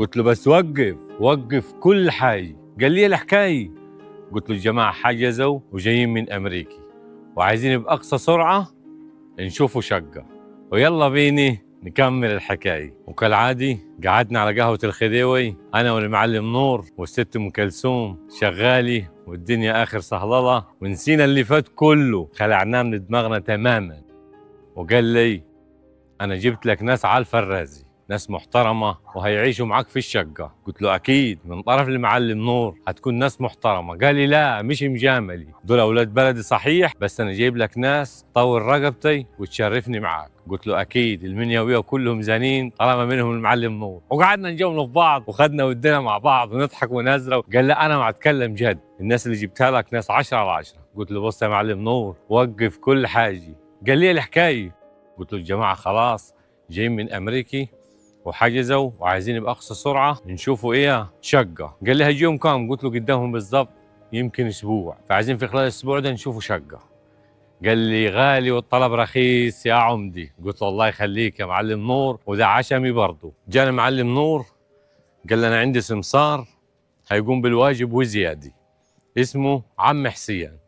قلت له بس وقف وقف كل حاجة. قال لي الحكاية. قلت له الجماعة حجزوا وجايين من أمريكا وعايزين بأقصى سرعة نشوفوا شقة، ويلا بيني نكمل الحكاية. وكالعادي قعدنا على قهوة الخديوي أنا والمعلم نور والست أم كلثوم شغالي، والدنيا آخر صهللة، ونسينا اللي فات كله، خلعناه من دماغنا تماما. وقال لي أنا جبت لك ناس على الفرازي، ناس محترمة وهيعيشوا معاك في الشقة. قلت له أكيد من طرف المعلم نور هتكون ناس محترمة. قال لي لا مش مجاملي، دول أولاد بلدي صحيح، بس أنا جايب لك ناس طول رقبتي وتشرفني معاك. قلت له أكيد المنيوية كلهم زانين طالما منهم المعلم نور. وقعدنا نجاوب في بعض وخدنا ودينا مع بعض ونضحك ونزرة. قال لا أنا ما أتكلم جد، الناس اللي جبتها لك ناس 10 على 10. قلت له بص يا معلم نور وقف كل حاجة. قال لي الحكاية. قلت له الجماعة خلاص جايين من أمريكا وحجزوا وعايزين بأقصى سرعة نشوفوا إيه شقة. قال لي هيجيهم كام؟ قلت له قدامهم بالضبط يمكن أسبوع، فعايزين في خلال الأسبوع ده نشوفوا شقة. قال لي غالي والطلب رخيص يا عمدي. قلت له الله يخليك يا معلم نور، وده عشمي برضه. جانا معلم نور قال لي أنا عندي سمسار هيقوم بالواجب وزيادة، اسمه عم حسين.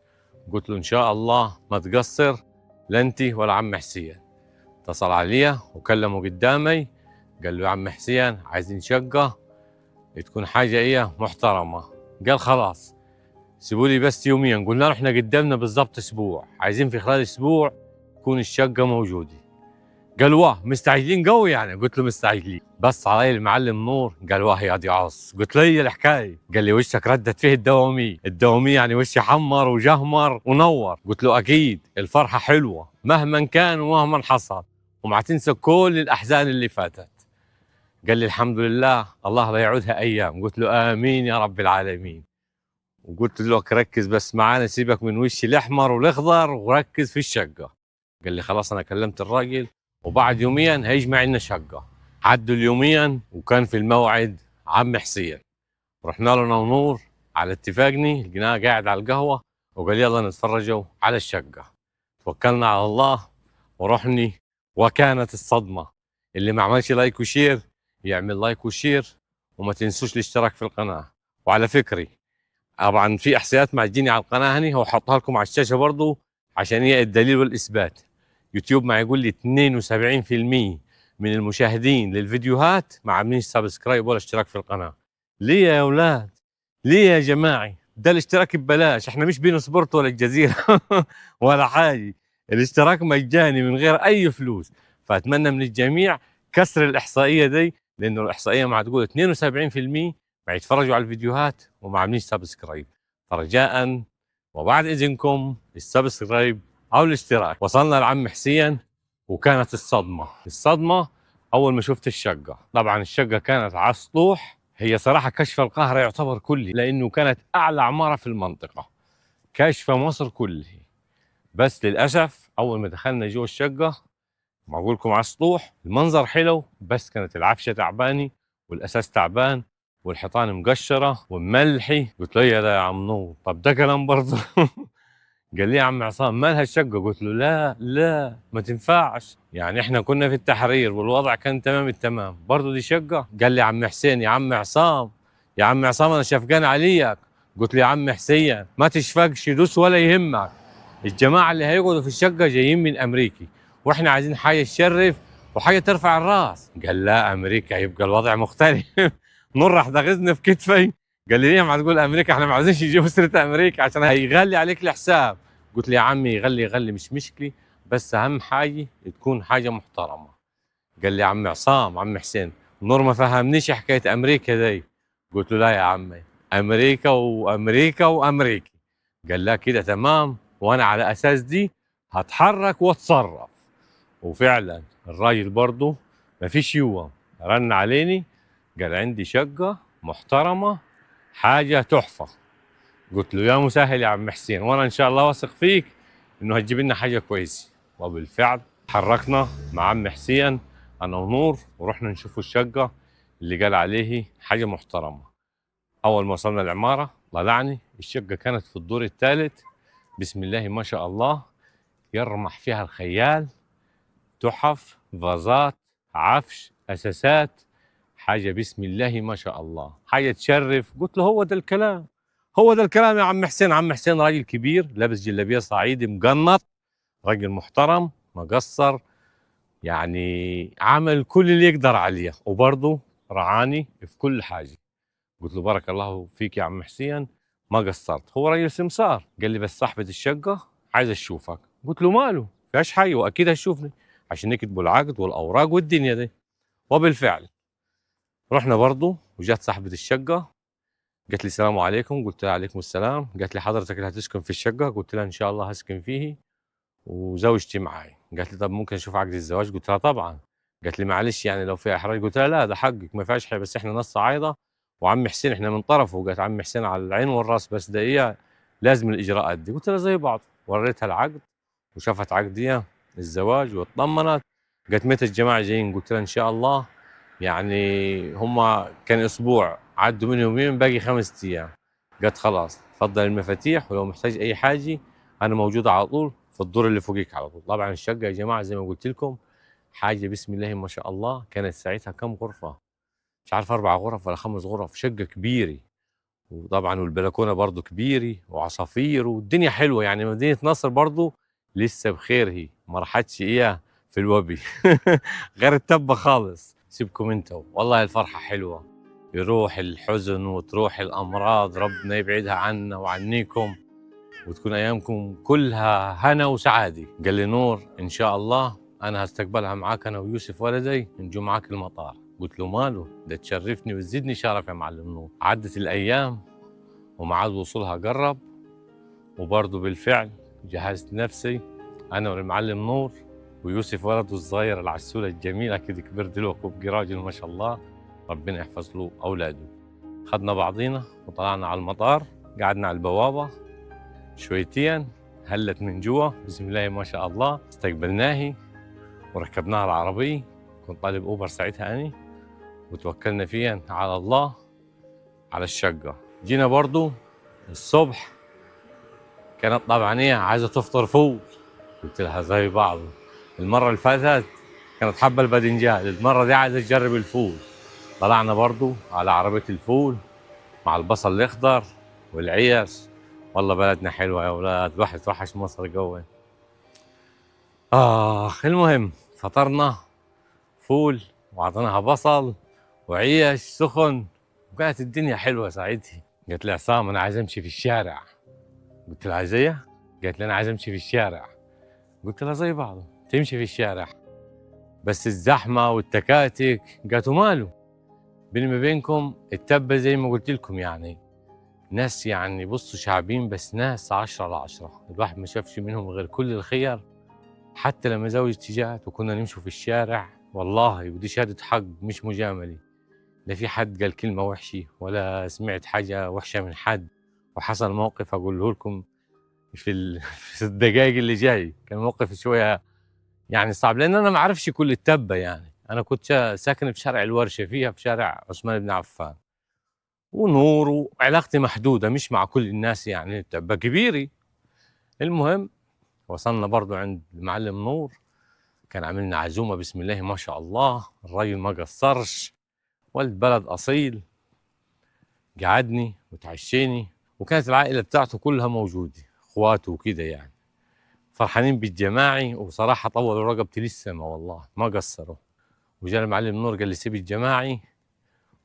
قلت له إن شاء الله ما تقصر، لا أنت ولا عم حسين. اتصل عليا وكلمه قدامي، قال له يا عم حسين عايزين شقة تكون حاجة إيه محترمة. قال خلاص سيبوا لي بس يومين. قلنا له احنا قدامنا بالضبط أسبوع، عايزين في خلال أسبوع تكون الشقة موجودة. قال واه مستعجلين قوي يعني؟ قلت له مستعجلين. بس علي المعلم نور قال واه يا دي عاص. قلت له هي الحكاية. قال لي وشك ردت فيه الدوامية. الدوامية يعني وشي حمر وجهمر ونور. قلت له أكيد الفرحة حلوة مهما كان ومهما حصل، وما تنسى كل الأحزان اللي فاتت. قال لي الحمد لله الله لا يعودها أيام. قلت له آمين يا رب العالمين. وقلت له ركز بس معانا، سيبك من وشي الأحمر والأخضر وركز في الشقة. قال لي خلاص أنا كلمت الراجل وبعد يوميا هيجمع لنا شقة. عدوا اليوميا وكان في الموعد عم حسين. رحنا له أنا ونور على اتفاقني، لقيناه قاعد على القهوة وقال يلا نتفرجوا على الشقة. توكلنا على الله ورحني، وكانت الصدمة. اللي ما عملش لايك وشير يعمل لايك وشير، وما تنسوش الاشتراك في القناة. وعلى فكرة طبعا في احصائيات معجيني على القناة هني هحطها لكم على الشاشة برضو عشان هي الدليل والإثبات. يوتيوب ما يقول لي 72% من المشاهدين للفيديوهات ما عاملين سبسكرايب ولا اشتراك في القناة. ليه يا أولاد؟ ليه يا جماعة؟ ده الاشتراك ببلاش، احنا مش بين سبورت ولا الجزيرة ولا حاجة. الاشتراك مجاني من غير أي فلوس. فأتمنى من الجميع كسر الإحصائية دي، لأنه الإحصائية ما تقول 72% ما يتفرجوا على الفيديوهات وما عاملين سبسكرايب. فرجاء وبعد إذنكم السبسكرايب أو الاشتراك. وصلنا لعم حسين وكانت الصدمة أول ما شفت الشقة. طبعا الشقة كانت على السطوح، هي صراحة كشف القاهرة يعتبر كله، لأنه كانت أعلى عمارة في المنطقة، كشف مصر كله. بس للأسف أول ما دخلنا جوا الشقة، ما أقول لكم على السطوح المنظر حلو، بس كانت العفشة تعبانة والأساس تعبان والحيطان مقشرة وملحي. قلت له يا عم نور طب ده كلام برضه قال لي يا عم عصام مالها الشقة؟ قلت له لا ما تنفعش، يعني احنا كنا في التحرير والوضع كان تمام التمام، برضه دي شقة؟ قال لي يا عم حسين يا عم عصام يا عم عصام انا شفقان عليك. قلت له يا عم حسين ما تشفقش، دوس ولا يهمك، الجماعة اللي هيقعدوا في الشقة جايين من أمريكا واحنا عايزين حاجة تشرف وحاجة ترفع الراس. قال لا أمريكا يبقى الوضع مختلف نور راح دغزني في كتفي. قال لي ليه ما تقول أمريكا؟ احنا ما عايزينش يجيبوا سيرة أمريكا عشان هيغلي عليك الحساب. قلت له يا عمي يغلي مش مشكلة، بس أهم حاجة تكون حاجة محترمة. قال لي يا عم عصام عم حسين نور ما فهمنيش حكاية أمريكا دي. قلت له لا يا عمي أمريكا وأمريكا وأمريكا. قال لا كده تمام، وأنا على أساس دي هتحرك واتصرف. وفعلا الراجل برضه ما فيش يوم رن عليني قال عندي شقة محترمة حاجة تحفة. قلت له يا مسهل يا عم حسين، وانا ان شاء الله واثق فيك انه هتجيب لنا حاجه كويسه. وبالفعل تحركنا مع عم حسين انا ونور ورحنا نشوف الشقه اللي قال عليه حاجه محترمه. اول ما وصلنا العماره طلعني الشقه كانت في الدور الثالث، بسم الله ما شاء الله يرمح فيها الخيال، تحف، فازات، عفش، اساسات، حاجه بسم الله ما شاء الله، حاجه تشرف. قلت له هو ده الكلام، هو ده الكلام يا عم حسين. عم حسين راجل كبير لابس جلابيه صعيدي مقنط، راجل محترم ما قصر، يعني عمل كل اللي يقدر عليه، وبرضه رعاني في كل حاجه. قلت له بارك الله فيك يا عم حسين، ما قصرت. هو راجل سمسار، قال لي بس صاحبة الشقة عايز اشوفك. قلت له ماله، فيهاش حاجة، واكيد هتشوفني عشان نكتبوا العقد والاوراق والدنيا دي. وبالفعل رحنا برضه، وجات صاحبة الشقة قالت لي السلام عليكم. قلت لها عليكم السلام. قالت لي حضرتك اللي هتسكن في الشقة؟ قلت لها ان شاء الله هسكن فيه وزوجتي معي. قالت لي طب ممكن اشوف عقد الزواج؟ قلت لها طبعا. قالت لي معلش يعني لو في احراج؟ قلت لها لا ده حقك ما فيهاش حاجه، بس احنا ناس صعايده وعم حسين احنا من طرفه. قالت عم حسين على العين والراس، بس ده ايه لازم الاجراءات دي. قلت لها زي بعض. وريتها العقد وشافت عقديه الزواج واطمنت. قالت متى الجماعه جايين؟ قلت لها ان شاء الله يعني هم كان اسبوع عدوا منهم يومين باقي 5 ايام. قالت خلاص تفضل المفاتيح، ولو محتاج اي حاجه انا موجود على طول في الدور اللي فوقيك على طول. طبعا الشقه يا جماعه زي ما قلت لكم حاجه بسم الله ما شاء الله. كانت ساعتها كم غرفه؟ مش عارف 4 غرف ولا 5 غرف، شقه كبيره. وطبعا والبلكونه برضه كبيره وعصافير والدنيا حلوه. يعني مدينه نصر برضه لسه بخير، هي ما راحتش اياه في الوبي غير التبه خالص. سيبكم انتوا، والله الفرحه حلوه، يروح الحزن وتروح الامراض، ربنا يبعدها عنا وعنيكم، وتكون ايامكم كلها هنا وسعاده. قال لي نور ان شاء الله انا هستقبلها معاك انا ويوسف ولدي، نجو معاك المطار. قلت له ماله، ده تشرفني وتزيدني شرف يا معلم نور. عدت الايام وميعاد وصولها قرب، وبرضه بالفعل جهزت نفسي انا والمعلم نور ويوسف ولده الصغير العسوله الجميله كده، كبر دلوقتي وبقي راجل ما شاء الله، ربنا يحفظ له اولاده. خدنا بعضينا وطلعنا على المطار، قعدنا على البوابه شويتين، هلت من جوا بسم الله ما شاء الله. استقبلناهي وركبناها العربية، كنت طالب أوبر ساعتها أني، وتوكلنا فيها على الله على الشقة. جينا برضو الصبح، كانت طبعا هي عايزة تفطر فول. قلت لها زي بعض، المرة اللي فاتت كانت حابة الباذنجان، المرة دي عايزة تجرب الفول. طلعنا برضو على عربية الفول مع البصل الأخضر والعيش. والله بلدنا حلوة يا أولاد، الواحد توحش مصر قوي. المهم فطرنا فول وعطيناها بصل وعيش سخن، وكانت الدنيا حلوه ساعتها. قالت لي عصام انا عايز امشي في الشارع. قلت لها عايز ايه؟ قالت لي انا عايز امشي في الشارع. قلت لها زي بعض، تمشي في الشارع بس الزحمه والتكاتك. قالت ماله، بيني ما بينكم التبه زي ما قلت لكم، يعني ناس يعني بصوا شعبين، بس ناس 10 على 10، الواحد ما شافش منهم غير كل الخير. حتى لما زوجتي جات وكنا نمشوا في الشارع، والله ودي شهادة حق مش مجاملة، لا في حد قال كلمة وحشة ولا سمعت حاجة وحشة من حد. وحصل موقف أقوله لكم في الدقائق اللي جاي، كان موقف شوية يعني صعب، لأن أنا ما أعرفش كل التبة. يعني أنا كنت ساكن في شارع الورشة، فيها في شارع عثمان بن عفان، ونور وعلاقتي محدودة مش مع كل الناس، يعني التبة كبيرة. المهم وصلنا برضو عند المعلم نور، كان عاملنا عزومة بسم الله ما شاء الله، الراجل ما قصرش، ولد بلد أصيل. قعدني وتعشيني، وكانت العائلة بتاعته كلها موجودة، اخواته وكده يعني، فرحانين بالجماعي. وصراحة طولوا رقبتي للسما، والله ما قصروا. وجاء المعلم نور قال لي سيب الجماعي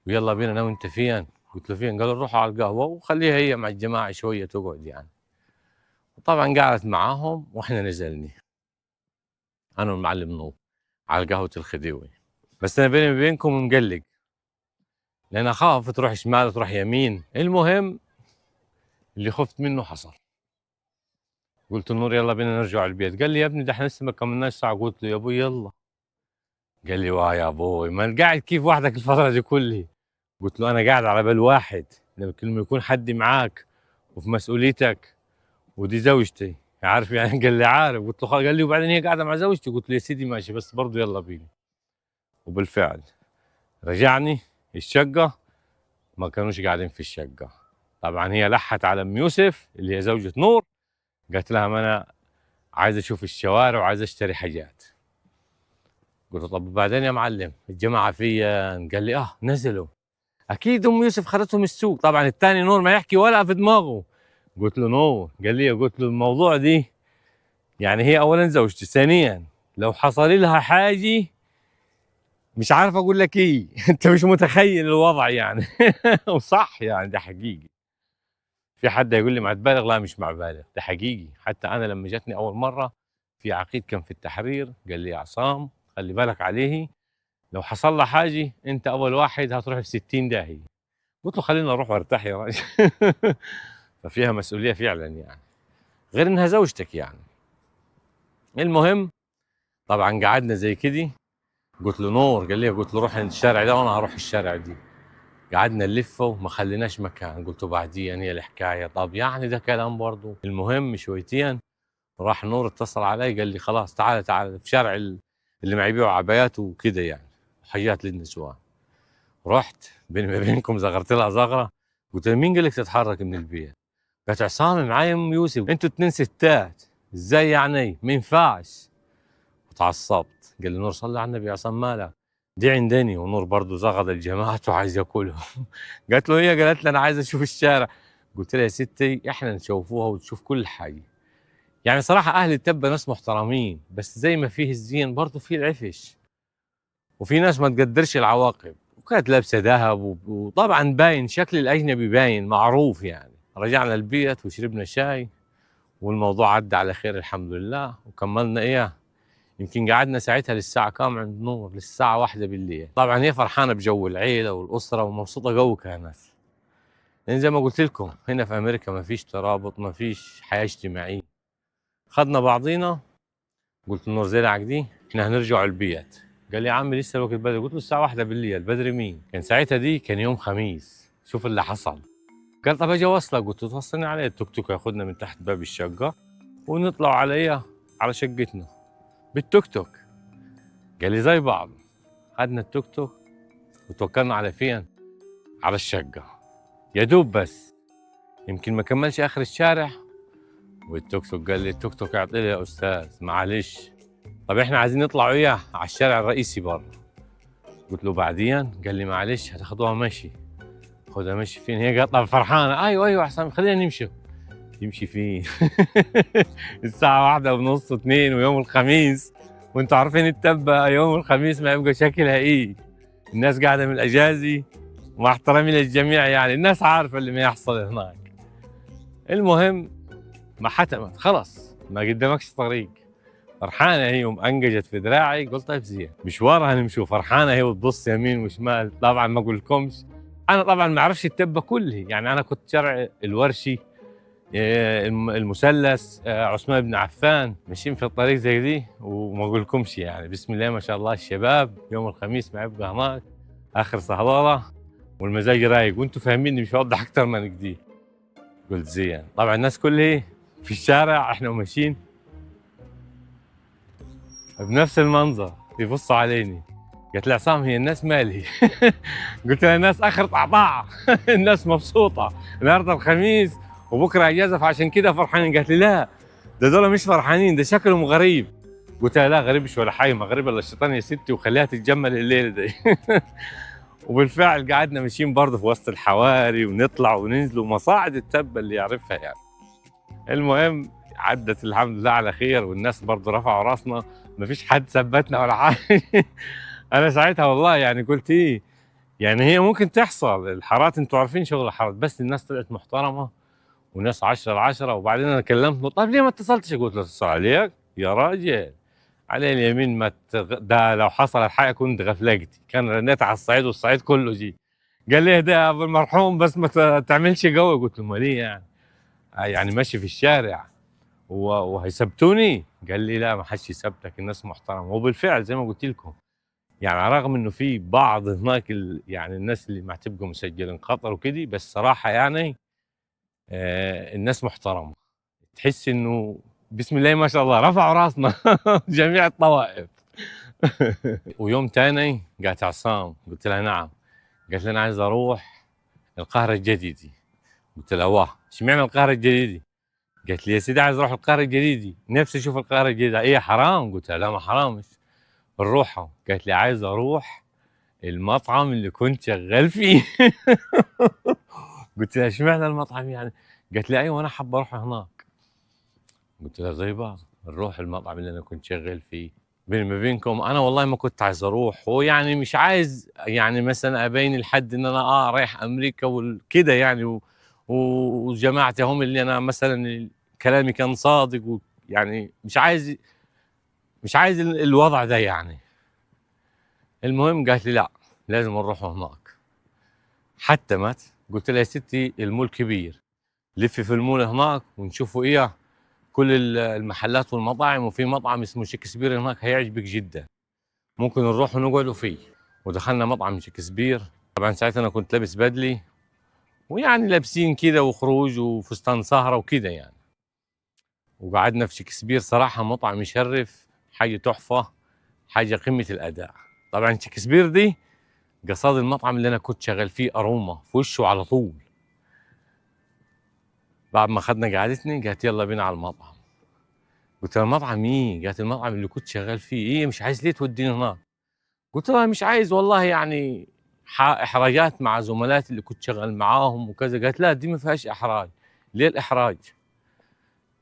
ويلا بينا انا وانت فين؟ قلت له فين؟ قال نروحوا على القهوة وخليها هي مع الجماعة شوية تقعد يعني. وطبعا قعدت معاهم واحنا نزلنا انا والمعلم نور على قهوة الخديوي. بس انا بيني وبينكم مقلق، لان اخاف تروح شمال وتروح يمين. المهم اللي خفت منه حصل. قلت لنور يلا بينا نرجع البيت. قال لي يا ابني ده احنا لسه ما كملناش ساعه. قلت له يا ابوي يلا. قال لي واه يا ابوي ما أنا قاعد كيف وحدك الفتره دي كلها؟ قلت له انا قاعد على بال واحد، لما يكون حد معاك وفي مسؤوليتك، ودي زوجتي عارف يعني. قال لي عارف. قلت له قال لي وبعدين هي قاعده مع زوجتي. قلت له يا سيدي ماشي، بس برضه يلا بينا. وبالفعل رجعني الشقه، ما كانوش قاعدين في الشقه. طبعا هي لحت على ام يوسف اللي هي زوجة نور، قالت لها ما انا عايز اشوف الشوارع وعايز اشتري حاجات. قلت له طب وبعدين يا معلم الجماعه فيا؟ قال لي نزلوا، اكيد ام يوسف خدتهم السوق. طبعا الثاني نور ما يحكي ولا في دماغه. قلت له نور، قال لي قلت له الموضوع دي يعني هي اولا زوجتي، ثانيا لو حصل لها حاجه مش عارف اقول لك ايه. انت مش متخيل الوضع يعني. وصح يعني ده حقيقي. في حد يقول لي مع تبالغ؟ لا مش مع بالغ، ده حقيقي. حتى انا لما جاتني اول مره في عقيد كان في التحرير قال لي يا عصام خلي بالك عليه، لو حصل له حاجه انت اول واحد هتروح في 60 داهيه. قلت له خليني اروح وارتاح يا راجل. ففيها مسؤوليه فعلا يعني، غير انها زوجتك يعني. المهم طبعا قعدنا زي كده. قلت له نور، قال لي قلت له روح عند الشارع ده وانا هروح الشارع دي. قعدنا نلفه وما خليناش مكان. قلت له بعدين هي الحكايه، طب يعني ده كلام برضه. المهم شويتين راح نور اتصل علي قال لي خلاص تعال تعال في شارع اللي ما يبيعوا عبايات وكده يعني حاجات للنسوان. رحت بيني ما بينكم زغرت لها زغره. قلت له مين قال لك تتحرك من البيت؟ قالت عصام معايا ام يوسف، انتوا اتنين ستات ازاي يعني ما ينفعش. وتعصبت. قال لي نور صلي على النبي يا عصام مالك؟ دي عندني. ونور برضه زغد الجماعه وعايز ياكلهم. قالت له هي قالت لي انا عايز اشوف الشارع. قلت لها يا ستي احنا نشوفوها وتشوف كل حاجه. يعني صراحه اهل التبه ناس محترمين، بس زي ما فيه الزين برضه فيه العفش، وفي ناس ما تقدرش العواقب. وكانت لابسه ذهب وطبعا باين شكل الاجنبي باين معروف يعني. رجعنا البيت وشربنا شاي والموضوع عدى على خير الحمد لله. وكملنا يمكن قعدنا ساعتها للساعة كام عند نور؟ للساعة 1 بالليل. طبعا هي فرحانة بجو العيلة والأسرة ومبسوطة جو كانت. لأن زي ما قلت لكم هنا في أمريكا ما فيش ترابط، ما فيش حياة اجتماعية. خدنا بعضينا. قلت لنور زي العقدي احنا هنرجع البيت. قال لي يا عمي لسه الوقت بدري. قلت له الساعة 1 بالليل، بدري مين؟ كان ساعتها دي كان يوم خميس. شوف اللي حصل. قال طب اجي اوصلك. قلت له توصلني على التوك توك ياخدنا من تحت باب الشقة ونطلع على على شقتنا بالتوك توك. قال لي زي بعض. خدنا التوك توك وتوكلنا على فين؟ على الشقة. يا دوب بس يمكن ما كملش آخر الشارع والتوك توك قال لي التوك توك اعطي لي يا أستاذ معلش. طب احنا عايزين نطلع وياه على الشارع الرئيسي برا. قلت له بعدين. قال لي معلش هتاخدوها مشي. خدها مشي فين؟ هي قاطعة فرحانة ايوه ايوه احسن خلينا نمشي. يمشي فين؟ الساعة 1:30 2 ويوم الخميس، وانتوا عارفين التبة يوم الخميس ما يبقى شكلها الناس قاعدة من الأجازة. مع احترامي للجميع يعني الناس عارفة اللي ما يحصل هناك. المهم ما حتمت خلص ما قدامكش طريق. فرحانة هي ومأنقجت في دراعي. قلت طيب زين مشوارها نمشوا. فرحانة هي وتبص يمين وشمال. طبعا ما اقولكمش انا طبعا ما اعرفش التبة كلها يعني. انا كنت شرع الورشي المثلث عثمان بن عفان ماشيين في الطريق زي دي وما اقولكمش يعني بسم الله ما شاء الله الشباب يوم الخميس ما يبقى هناك اخر صهلوله والمزاج رايق. وانتم فاهميني مش هوضح اكتر من كده. قلت زين. طبعا الناس كلها في الشارع احنا وماشيين بنفس المنظر يبصوا عليني. قالت لي عصام هي الناس مالي؟ قلت لها الناس اخرت عطاء. الناس مبسوطه النهارده الخميس وبكره اجازه فعشان كده فرحانين. قالت لي لا ده دول مش فرحانين ده شكلهم غريب. قلت لها لا غريب مش ولا حاجه، ما غريب الا الشيطان يا ستي وخليها تتجمل الليله دي. وبالفعل قعدنا ماشيين برضه في وسط الحواري ونطلع وننزل ومصاعد التبه اللي يعرفها يعني. المهم عدت الحمد لله على خير والناس برضه رفعوا راسنا ما فيش حد ثبتنا ولا حاجه. انا ساعتها والله يعني قلت يعني هي ممكن تحصل الحارات انتوا عارفين شغل الحارات، بس الناس طلعت محترمه وناس 10/10. وبعدين انا كلمته طيب ليه ما اتصلتش؟ قلت له اتصل عليك يا راجل على اليمين ما ده لو حصلت حاجه كنت غفلقتي كان رنيت على الصعيد والصعيد كله جي. قال لي ده ابو المرحوم بس ما تعملش قوي. قلت له امال ايه يعني؟ يعني ماشي في الشارع وهيثبتوني؟ قال لي لا ما حدش يثبتك الناس محترمه. وبالفعل زي ما قلت لكم يعني رغم انه في بعض هناك يعني الناس اللي ما تبقوا مسجلين خطر وكده، بس صراحه يعني الناس محترمه تحس انه بسم الله ما شاء الله رفعوا راسنا. جميع الطوائف. ويوم تاني قالت عصام. قلت لها نعم. قالت لي انا عايز اروح القاهره الجديده. قلت لها واه اشمعنى القاهره الجديده؟ قالت لي يا سيدي عايز اروح القاهره الجديده نفسي اشوف القاهره الجديده. ايه حرام؟ قلت لها لا ما حرامش. نروحه. قالت لي عايز اروح المطعم اللي كنت شغال فيه. قلت لها اشمعنى المطعم يعني؟ قالت لي ايوه انا حابه اروح هناك. قلت لها زي بعض، نروح المطعم اللي انا كنت شغال فيه. بيني ما بينكم انا والله ما كنت عايز اروح، ويعني مش عايز يعني مثلا ابين لحد ان انا رايح امريكا وكده يعني وجماعتي هم اللي انا مثلا كلامي كان صادق، ويعني مش عايز الوضع ده يعني. المهم قالت لي لا لازم نروح هناك. حتى مات قلت لها يا ستي المول كبير، لفي في المول هناك ونشوفوا ايه كل المحلات والمطاعم، وفي مطعم اسمه شكسبير هناك هيعجبك جدا، ممكن نروح ونقعدوا فيه. ودخلنا مطعم شكسبير. طبعا ساعتها انا كنت لابس بدلي، ويعني لابسين كده وخروج وفستان سهرة وكده يعني. وقعدنا في شكسبير، صراحة مطعم يشرف، حاجة تحفة، حاجة قمة الأداء. طبعا شكسبير دي قصاد المطعم اللي أنا كنت شغال فيه أروما في وشه على طول. بعد ما أخذنا قعدتني قالت يلا بينا على المطعم. قلت لها المطعم ايه؟ قالت المطعم اللي كنت شغال فيه. ايه مش عايز ليه توديني هناك؟ قلت لها مش عايز والله يعني احراجات مع زملاتي اللي كنت شغال معاهم وكذا. قالت لا دي ما فيهاش احراج. ليه الاحراج؟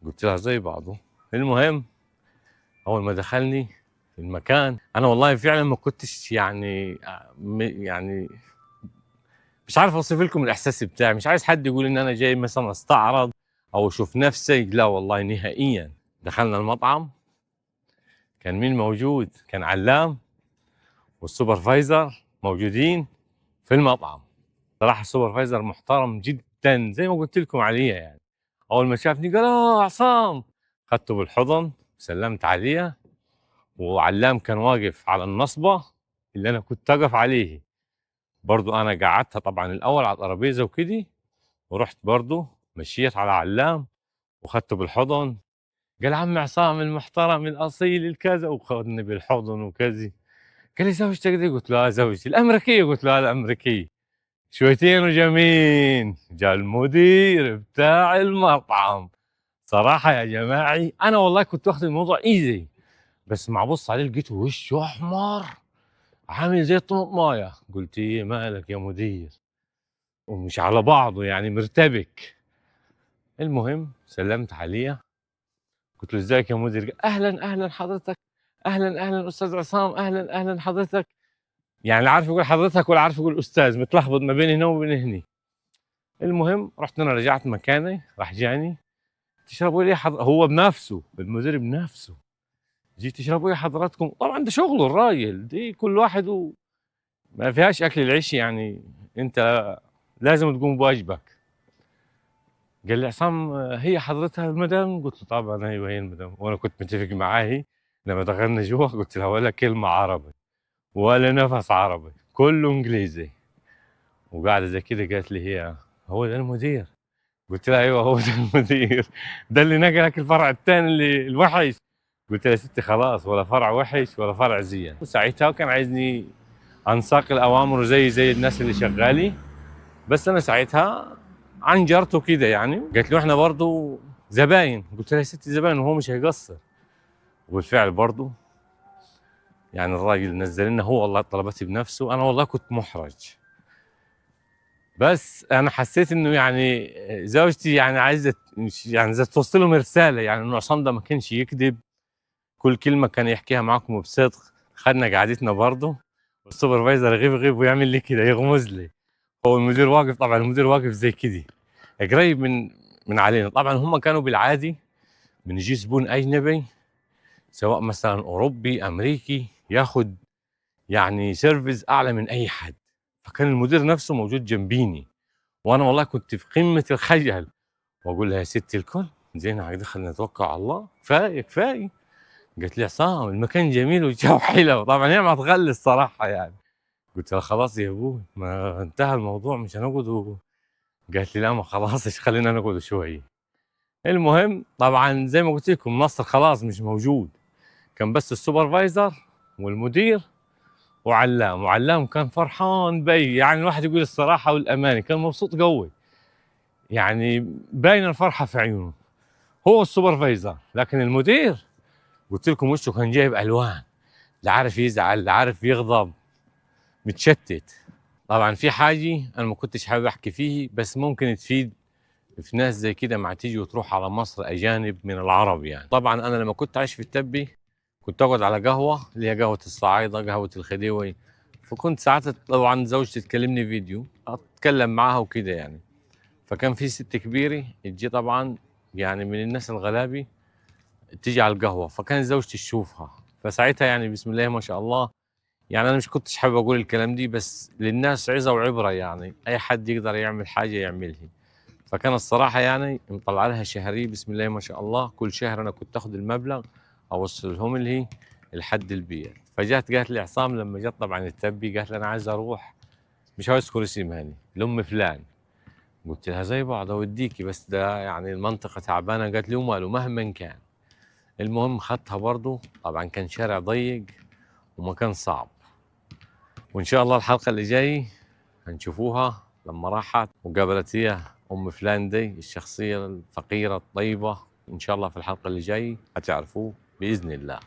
قلت لها زي بعضه. المهم اول ما دخلني في المكان انا والله فعلا ما كنتش يعني يعني مش عارف اوصف لكم الاحساس بتاعي. مش عايز حد يقول ان انا جاي مثلا استعرض او اشوف نفسي، لا والله نهائيا. دخلنا المطعم، كان مين موجود؟ كان علام والسوبرفايزر موجودين في المطعم. صراحه السوبرفايزر محترم جدا زي ما قلت لكم عليه يعني. اول ما شافني قال عصام، خدته بالحضن سلمت عليه. وعلام كان واقف على النصبه اللي انا كنت واقف عليه، برضو انا قعدتها طبعا الاول على الترابيزه وكده، ورحت برضو مشيت على علام وخدته بالحضن. قال عم عصام المحترم الاصيل الكذا، وخدني بالحضن وكذا. قال لي زوجتك دي؟ قلت له زوجتي الامريكيه. قلت له الامريكيه. شويتين وجمين جاء المدير بتاع المطعم. صراحه يا جماعي انا والله كنت واخد الموضوع ايزي، بس مع بص عليه لقيته وشه احمر عامل زي الطماطمايه. قلت ايه مالك يا مدير؟ ومش على بعضه يعني مرتبك. المهم سلمت عليه، قلت له ازيك يا مدير؟ قال اهلا اهلا حضرتك، اهلا اهلا استاذ عصام، اهلا اهلا حضرتك. يعني لا عارف يقول حضرتك ولا عارف يقول استاذ، متلخبط ما بين هنا وبين هني. المهم رحت انا رجعت مكاني، راح جاني تشربوا لي هو بنفسه المدير بنفسه، جيت تشربوا لي حضراتكم؟ طبعا ده شغله الراجل، دي كل واحد ما فيهاش اكل العيش يعني، انت لازم تقوم بواجبك. قال لي عصام هي حضرتها المدام؟ قلت له طبعا ايوه هي المدام، وانا كنت متفق معاه. لما دخلنا جوا قلت لها ولا كلمه عربي ولا نفس عربي، كله انجليزي. وقاعده زي كده قالت لي هي هو ده المدير؟ قلت لها ايوه هو ده المدير، ده اللي نقلك الفرع الثاني اللي الوحش. قلت لها يا ستي خلاص ولا فرع وحش ولا فرع زين. وساعتها كان عايزني انساق الاوامر زي الناس اللي شغالي، بس انا ساعتها عنجرته كده يعني. قالت له احنا برضه زباين. قلت لها يا ستي زباين وهو مش هيقصر. وبالفعل برضه يعني الراجل نزل لنا هو والله طلباتي بنفسه. انا والله كنت محرج، بس انا حسيت انه يعني زوجتي يعني عايزه يعني زي توصل لهم رساله يعني انه عصام ده ما كانش يكذب، كل كلمه كان يحكيها معاكم بصدق. خدنا قعدتنا برضه، والسوبرفايزر يغيب غيب ويعمل لي كده يغمز لي. هو المدير واقف، طبعا المدير واقف زي كده قريب من علينا. طبعا هم كانوا بالعادي من يجي زبون اجنبي سواء مثلا اوروبي امريكي ياخد يعني سيرفيس اعلى من اي حد، فكان المدير نفسه موجود جنبيني. وانا والله كنت في قمه الخجل، واقول لها يا ستي الكل زين هكذا خلينا نتوكل على الله، كفايه كفايه. قالت لي عصام المكان جميل والجو حلو. طبعا هي ما تغلي الصراحه يعني. قلت لها خلاص يا ابوي ما انتهى الموضوع مش هنقعد قالت لي لا ما خلاص ايش خلينا نقعد شوي. المهم طبعا زي ما قلت لكم نصر خلاص مش موجود، كان بس السوبرفايزر والمدير وعلام. وعلام كان فرحان بي، يعني الواحد يقول الصراحه والامانه كان مبسوط قوي، يعني باين الفرحه في عيونه. هو السوبرفايزر، لكن المدير قلت لكم وشه كان جايب الوان لا عارف يزعل لا عارف يغضب، متشتت. طبعا في حاجة أنا ما كنتش حابب أحكي فيه، بس ممكن تفيد في ناس زي كده مع تيجي وتروح على مصر أجانب من العرب. يعني طبعا أنا لما كنت عايش في التبي كنت أقعد على قهوة اللي هي قهوة الصعايدة، قهوة الخديوي. فكنت ساعات طبعا زوجتي تكلمني فيديو أتكلم معاها وكده يعني. فكان في ست كبيرة تجي طبعا، يعني من الناس الغلابي، تيجي على القهوة، فكان زوجتي تشوفها. فساعتها يعني بسم الله ما شاء الله، يعني أنا مش كنتش حابب أقول الكلام دي، بس للناس عظة وعبرة، يعني أي حد يقدر يعمل حاجة يعملها. فكان الصراحة يعني مطلع لها شهرية بسم الله ما شاء الله، كل شهر أنا كنت أخذ المبلغ أوصلهم لي لحد البيت. فجات قالت لي عصام لما جت طبعا التبي، قالت لي أنا عايز أروح، مش عايز أذكر اسمها يعني، لأم فلان. قلت لها زي بعض أوديكي، بس ده يعني المنطقة تعبانة. قالت لي وماله مهما كان. المهم خدتها برضه، طبعا كان شارع ضيق ومكان صعب. وإن شاء الله الحلقة اللي جاي هنشوفوها لما راحت وقابلت هي أم فلان دي الشخصية الفقيرة الطيبة. إن شاء الله في الحلقة اللي جاي هتعرفوه بإذن الله.